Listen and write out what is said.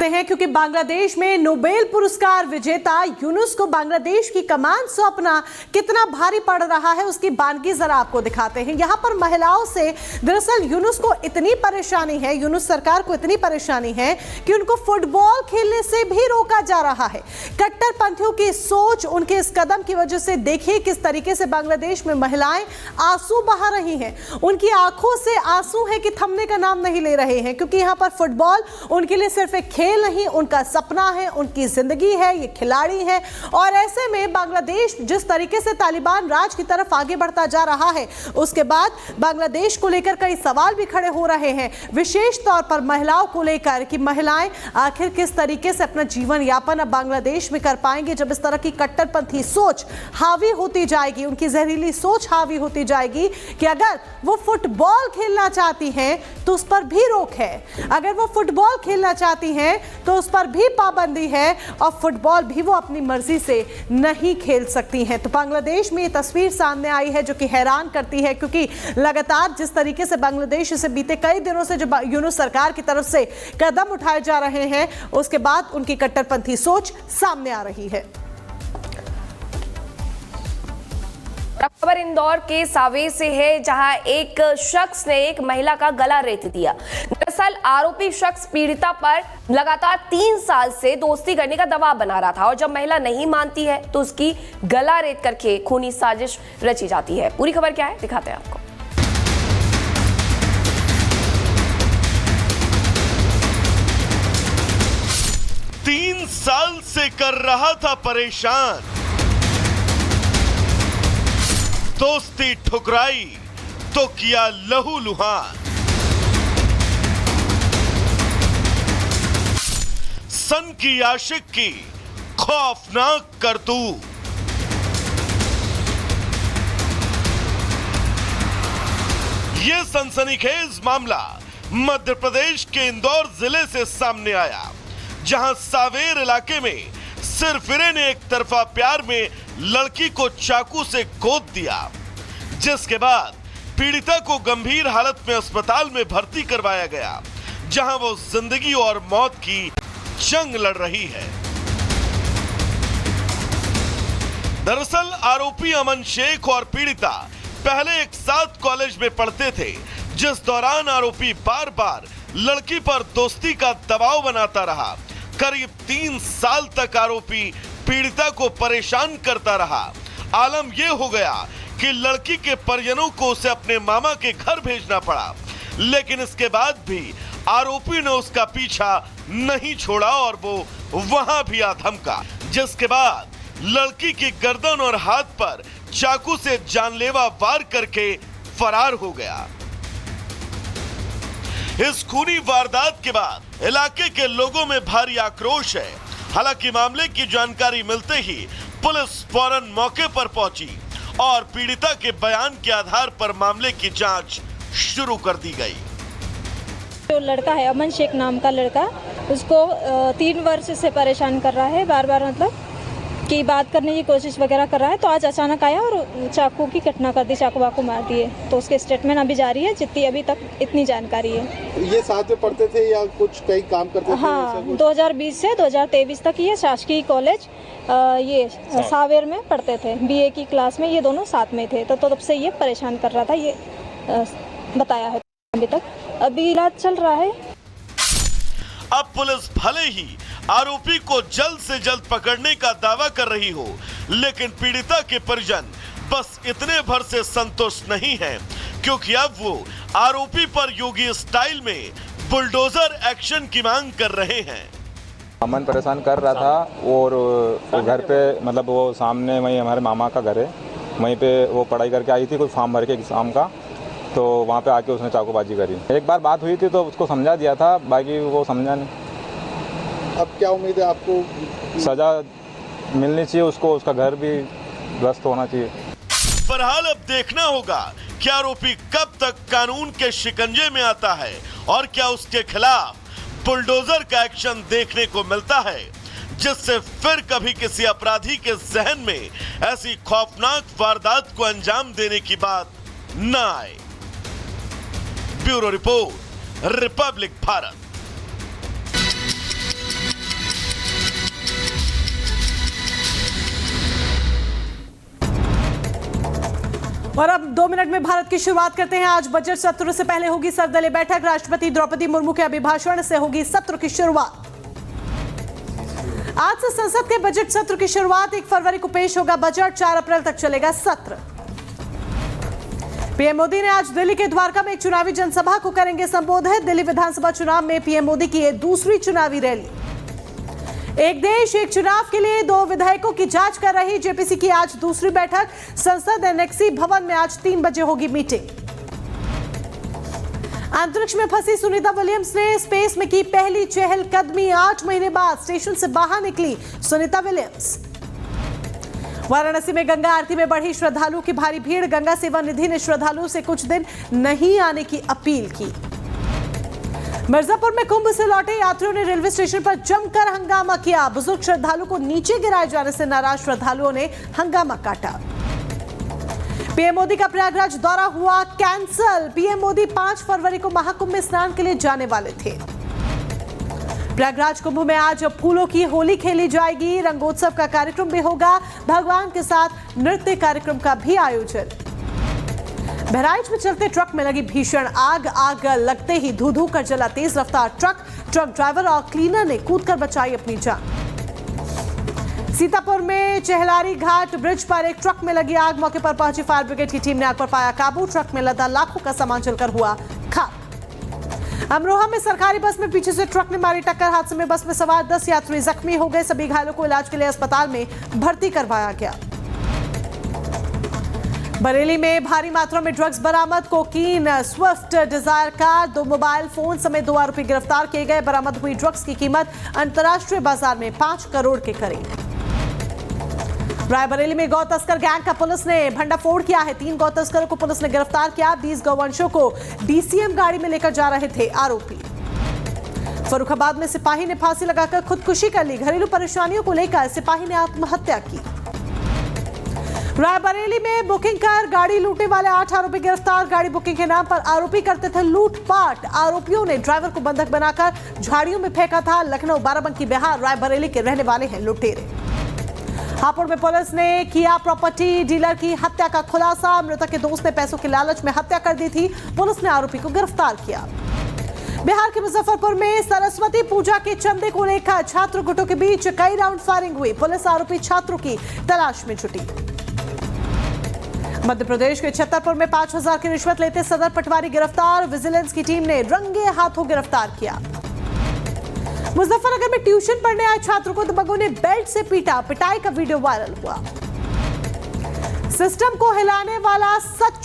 करते हैं क्योंकि बांग्लादेश में नोबेल पुरस्कार विजेता यूनुस को बांग्लादेश की कमान सौंपना कितना भारी पड़ रहा है उसकी बानगी जरा आपको दिखाते हैं। यहां पर महिलाओं से दरअसल यूनुस को इतनी परेशानी है, यूनुस सरकार को इतनी परेशानी है कि उनको फुटबॉल खेलने से भी रोका जा रहा है। कट्टरपंथियों की सोच, उनके इस कदम की वजह से देखिए किस तरीके से बांग्लादेश में महिलाएं आंसू बहा रही हैं। उनकी आंखों से आंसू है कि थमने का नाम नहीं ले रहे हैं, क्योंकि यहां पर फुटबॉल उनके लिए सिर्फ एक खेल नहीं, उनका सपना है, उनकी जिंदगी है, ये खिलाड़ी है। और ऐसे में बांग्लादेश जिस तरीके से तालिबान राज की तरफ आगे बढ़ता जा रहा है, उसके बाद बांग्लादेश को लेकर कई सवाल भी खड़े हो रहे हैं, विशेष तौर पर महिलाओं को लेकर कि महिलाएं आखिर किस तरीके से अपना जीवन यापन अब बांग्लादेश में कर पाएंगे जब इस तरह की कट्टरपंथी सोच हावी होती जाएगी, उनकी जहरीली सोच हावी होती जाएगी कि अगर वो फुटबॉल खेलना चाहती हैं तो उस पर भी रोक है, अगर वो फुटबॉल खेलना चाहती हैं तो उस पर भी पाबंदी है और फुटबॉल भी वो अपनी मर्जी से नहीं खेल सकती हैं। तो बांग्लादेश में ये तस्वीर सामने आई है जो कि हैरान करती है, क्योंकि लगातार जिस तरीके से बांग्लादेश से बीते कई दिनों से जो यूनुस सरकार की तरफ से कदम उठाए जा रहे हैं, उसके बाद उनकी कट्टरपंथी सोच सामने आ रही है। खबर इंदौर के सावे से है, जहां एक शख्स ने एक महिला का गला रेत दिया। दरअसल आरोपी शख्स पीड़िता पर लगातार 3 साल से दोस्ती करने का दबाव बना रहा था और जब महिला नहीं मानती है तो उसकी गला रेत करके खूनी साजिश रची जाती है। पूरी खबर क्या है दिखाते हैं आपको। 3 साल से कर रहा था परेशान, दोस्ती ठुकराई तो किया लहूलुहान। सन की आशिक की खौफनाक करतूत। यह सनसनीखेज मामला मध्य प्रदेश के इंदौर जिले से सामने आया, जहां सावेर इलाके में सिरफिरे ने एक तरफा प्यार में लड़की को चाकू से गोद दिया, जिसके बाद पीड़िता को गंभीर हालत में अस्पताल में भर्ती करवाया गया, जहां वो जिंदगी और मौत की जंग लड़ रही है। दरअसल आरोपी अमन शेख और पीड़िता पहले एक साथ कॉलेज में पढ़ते थे, जिस दौरान आरोपी बार बार लड़की पर दोस्ती का दबाव बनाता रहा। करीब 3 साल तक आरोपी पीड़िता को परेशान करता रहा। आलम यह हो गया कि लड़की के परिजनों को उसे अपने मामा के घर भेजना पड़ा, लेकिन इसके बाद भी आरोपी ने उसका पीछा नहीं छोड़ा और वो वहां भी आ धमका, जिसके बाद लड़की की गर्दन और हाथ पर चाकू से जानलेवा वार करके फरार हो गया। इस खूनी वारदात के बाद इलाके के लोगों में भारी आक्रोश है। हालांकि मामले की जानकारी मिलते ही पुलिस फौरन मौके पर पहुंची और पीड़िता के बयान के आधार पर मामले की जांच शुरू कर दी गई। जो लड़का है अमन शेख नाम का लड़का, उसको 3 वर्ष से परेशान कर रहा है, बार बार मतलब कि बात करने की कोशिश वगैरह कर रहा है। तो आज अचानक आया और चाकू की घटना कर दी, चाकू वाकू मार दिए। तो उसके स्टेटमेंट अभी जारी है, जितनी अभी तक इतनी जानकारी है। ये साथ में पढ़ते थे या कुछ कई काम करते थे? हाँ, 2020 से 2023 तक ये शासकीय कॉलेज ये सावेर में पढ़ते थे। बीए की क्लास में ये दोनों साथ में थे, तो तब से ये परेशान कर रहा था, ये बताया है। अभी इलाज चल रहा है। अब पुलिस भले ही आरोपी को जल्द से जल्द पकड़ने का दावा कर रही हो, लेकिन पीड़िता के परिजन बस इतने भर से संतुष्ट नहीं हैं, क्योंकि अब वो आरोपी पर योगी स्टाइल में बुलडोजर एक्शन की मांग कर रहे हैं। अमन परेशान कर रहा था और घर पे मतलब वो सामने वहीं हमारे मामा का घर है, वहीं पे वो पढ़ाई करके आई थी, कोई फॉर्म भर के एग्जाम का, तो वहाँ पे आके उसने चाकूबाजी करी। एक बार बात हुई थी तो उसको समझा दिया था, बाकी वो समझा नहीं। अब क्या उम्मीद है आपको? सजा मिलनी चाहिए उसको, उसका घर भी ध्वस्त होना चाहिए। बहरहाल अब देखना होगा कि आरोपी कब तक कानून के शिकंजे में आता है और क्या उसके खिलाफ बुलडोजर का एक्शन देखने को मिलता है, जिससे फिर कभी किसी अपराधी के जहन में ऐसी खौफनाक वारदात को अंजाम देने की बात न आए। Bureau report, Republic Bharat. और अब 2 मिनट में भारत की शुरुआत करते हैं। आज बजट सत्र से पहले होगी सर्वदलीय बैठक। राष्ट्रपति द्रौपदी मुर्मू के अभिभाषण से होगी सत्र की शुरुआत। आज से संसद के बजट सत्र की शुरुआत। 1 फरवरी को पेश होगा बजट। 4 अप्रैल तक चलेगा सत्र। पीएम मोदी ने आज दिल्ली के द्वारका में एक चुनावी जनसभा को करेंगे संबोधित। दिल्ली विधानसभा चुनाव में पीएम मोदी की ये दूसरी चुनावी रैली। एक देश एक चुनाव के लिए 2 विधेयकों की जांच कर रही जेपीसी की आज दूसरी बैठक। संसद एनेक्सी भवन में आज 3 बजे होगी मीटिंग। अंतरिक्ष में फंसी सुनीता विलियम्स ने स्पेस में की पहली चहलकदमी। 8 महीने बाद स्टेशन से बाहर निकली सुनीता विलियम्स। वाराणसी में गंगा आरती में बढ़ी श्रद्धालुओं की भारी भीड़। गंगा सेवा निधि ने श्रद्धालुओं से कुछ दिन नहीं आने की अपील की। मिर्जापुर में कुंभ से लौटे यात्रियों ने रेलवे स्टेशन पर जमकर हंगामा किया। बुजुर्ग श्रद्धालुओं को नीचे गिराए जाने से नाराज श्रद्धालुओं ने हंगामा काटा। पीएम मोदी का प्रयागराज दौरा हुआ कैंसल। पीएम मोदी 5 फरवरी को महाकुंभ में स्नान के लिए जाने वाले थे। प्रयागराज कुंभ में आज फूलों की होली खेली जाएगी। रंगोत्सव का कार्यक्रम भी होगा। भगवान के साथ नृत्य कार्यक्रम का भी आयोजन। बहराइच में चलते ट्रक में लगी भीषण आग। आग लगते ही धू धू कर जला तेज रफ्तार ट्रक ड्राइवर और क्लीनर ने कूदकर बचाई अपनी जान। सीतापुर में चहलारी घाट ब्रिज पर एक ट्रक में लगी आग। मौके पर पहुंची फायर ब्रिगेड की टीम ने आग पर पाया काबू। ट्रक में लदा लाखों का सामान जलकर हुआ खाक। अमरोहा में सरकारी बस में पीछे से ट्रक ने मारी टक्कर। हादसे में बस में सवार 10 यात्री जख्मी हो गए। सभी घायलों को इलाज के लिए अस्पताल में भर्ती करवाया गया। बरेली में भारी मात्रा में ड्रग्स बरामद। Cocaine, Swift Dzire car, 2 mobile phone समेत 2 आरोपी गिरफ्तार किए गए। बरामद हुई ड्रग्स की कीमत अंतर्राष्ट्रीय बाजार में 5 करोड़ के करीब। रायबरेली में गौ तस्कर गैंग का पुलिस ने भंडाफोड़ किया है। 3 गौ तस्करों को पुलिस ने गिरफ्तार किया। 20 गौवंशों को डीसीएम गाड़ी में लेकर जा रहे थे आरोपी। फर्रुखाबाद में सिपाही ने फांसी लगाकर खुदकुशी कर ली। घरेलू परेशानियों को लेकर सिपाही ने आत्महत्या की। रायबरेली में बुकिंग कर गाड़ी लूटने वाले 8 आरोपी गिरफ्तार। गाड़ी बुकिंग के नाम पर आरोपी करते थे लूटपाट। आरोपियों ने ड्राइवर को बंधक बनाकर झाड़ियों में फेंका था। लखनऊ, बाराबंकी, बिहार, रायबरेली के रहने वाले हैं लुटेरे। हापुड़ में पुलिस ने किया प्रॉपर्टी डीलर की हत्या का खुलासा। मृतक के दोस्त ने पैसों के लालच में हत्या कर दी थी। पुलिस ने आरोपी को गिरफ्तार किया। बिहार के मुजफ्फरपुर में सरस्वती पूजा के चंदे को लेकर छात्र गुटों के बीच कई राउंड फायरिंग हुई। पुलिस आरोपी छात्रों की तलाश में जुटी। मध्य प्रदेश के छतरपुर में 5000 की रिश्वत लेते सदर पटवारी गिरफ्तार। विजिलेंस की टीम ने रंगे हाथों गिरफ्तार किया। मुजफ्फरनगर में ट्यूशन पढ़ने आए छात्रों को दबंगों ने बेल्ट से पीटा। पिटाई का वीडियो वायरल हुआ। सिस्टम को हिलाने वाला सच